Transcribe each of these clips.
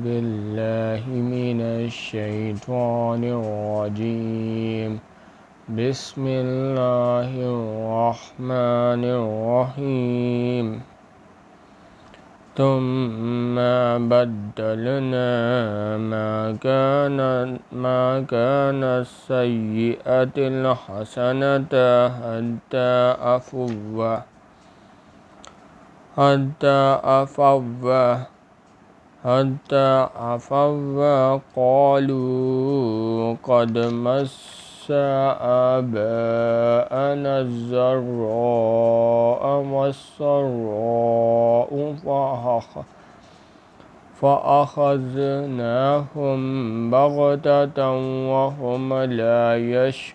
بالله من الشيطان الرجيم بسم الله الرحمن الرحيم ثم بدلنا ما كان السيئة الحسنة حتى عفوا قالوا قد مس آباءنا الضراء والسراء فأخذناهم بغتة وهم لا يشعرون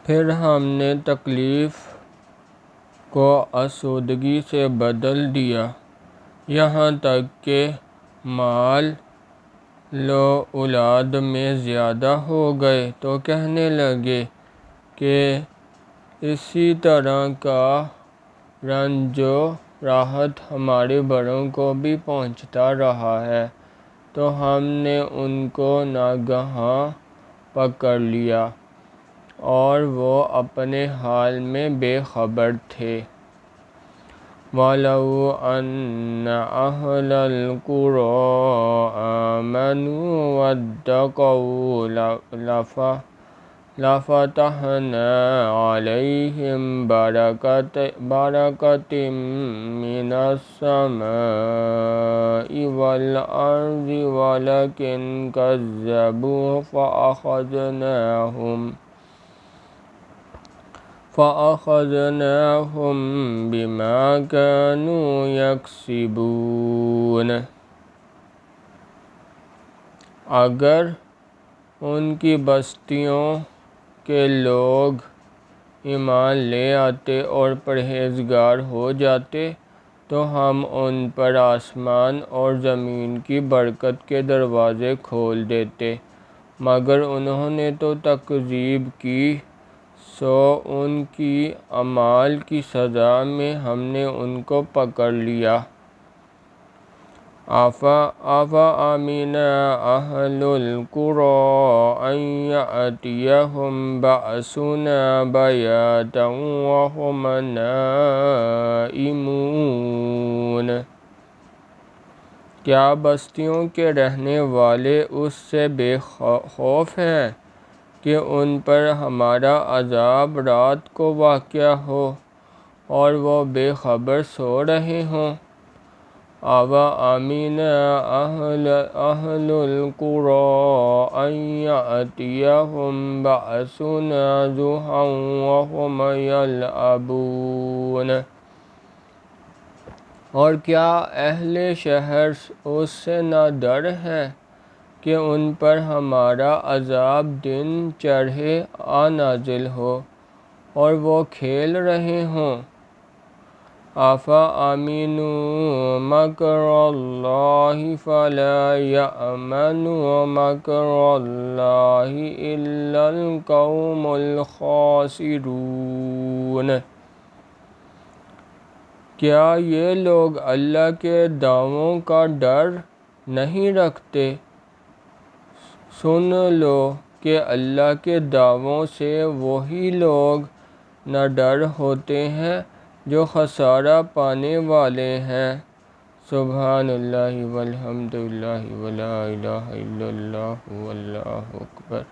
پھر ہم نے تکلیف کو آسودگی سے بدل دیا، یہاں تک کہ مال و اولاد میں زیادہ ہو گئے تو کہنے لگے کہ اسی طرح کا رنج و راحت ہمارے بڑوں کو بھی پہنچتا رہا ہے، تو ہم نے ان کو ناگہاں پکڑ لیا اور وہ اپنے حال میں بے خبر تھے۔ وَلَوْ أَنَّ أَهْلَ الْقُرَىٰ آمَنُوا وَاتَّقَوْا لَفَتَحْنَا عَلَيْهِمْ بَرَكَاتٍ مِّنَ السَّمَاءِ وَالْأَرْضِ وَلَكِن كَذَّبُوا فَأَخَذْنَاهُمْ بِمَا كَانُوا يَكْسِبُونَ۔ اگر ان کی بستیوں کے لوگ ایمان لے آتے اور پرہیزگار ہو جاتے تو ہم ان پر آسمان اور زمین کی برکت کے دروازے کھول دیتے، مگر انہوں نے تو تکذیب کی، سو ان کی اعمال کی سزا میں ہم نے ان کو پکڑ لیا۔ أَفَأَمِنَ أَهْلُ الْقُرَىٰ أَن يَأْتِيَهُم بَأْسُنَا بَيَاتًا وَهُمْ نَائِمُونَ۔ کیا بستیوں کے رہنے والے اس سے بے خوف ہیں کہ ان پر ہمارا عذاب رات کو واقع ہو اور وہ بے خبر سو رہے ہوں؟ أَوَأَمِنَ أَهْلُ الْقُرَىٰ أَن يَأْتِيَهُم بَأْسُنَا ضُحًى وَهُمْ يَلْعَبُونَ۔ اور کیا اہل شہر اس سے نہ ڈر ہے کہ ان پر ہمارا عذاب دن چڑھے آ نازل ہو اور وہ کھیل رہے ہوں؟ أَفَأَمِنُوا مَكْرَ اللَّهِ فَلَا يَأْمَنُ مَكْرَ اللَّهِ إِلَّا الْقَوْمُ الْخَاسِرُونَ۔ کیا یہ لوگ اللہ کے دعووں کا ڈر نہیں رکھتے؟ سن لو کہ اللہ کے دعووں سے وہی لوگ نہ ڈر ہوتے ہیں جو خسارہ پانے والے ہیں۔ سبحان اللہ والحمد للہ ولا الہ الا اللہ واللہ اکبر۔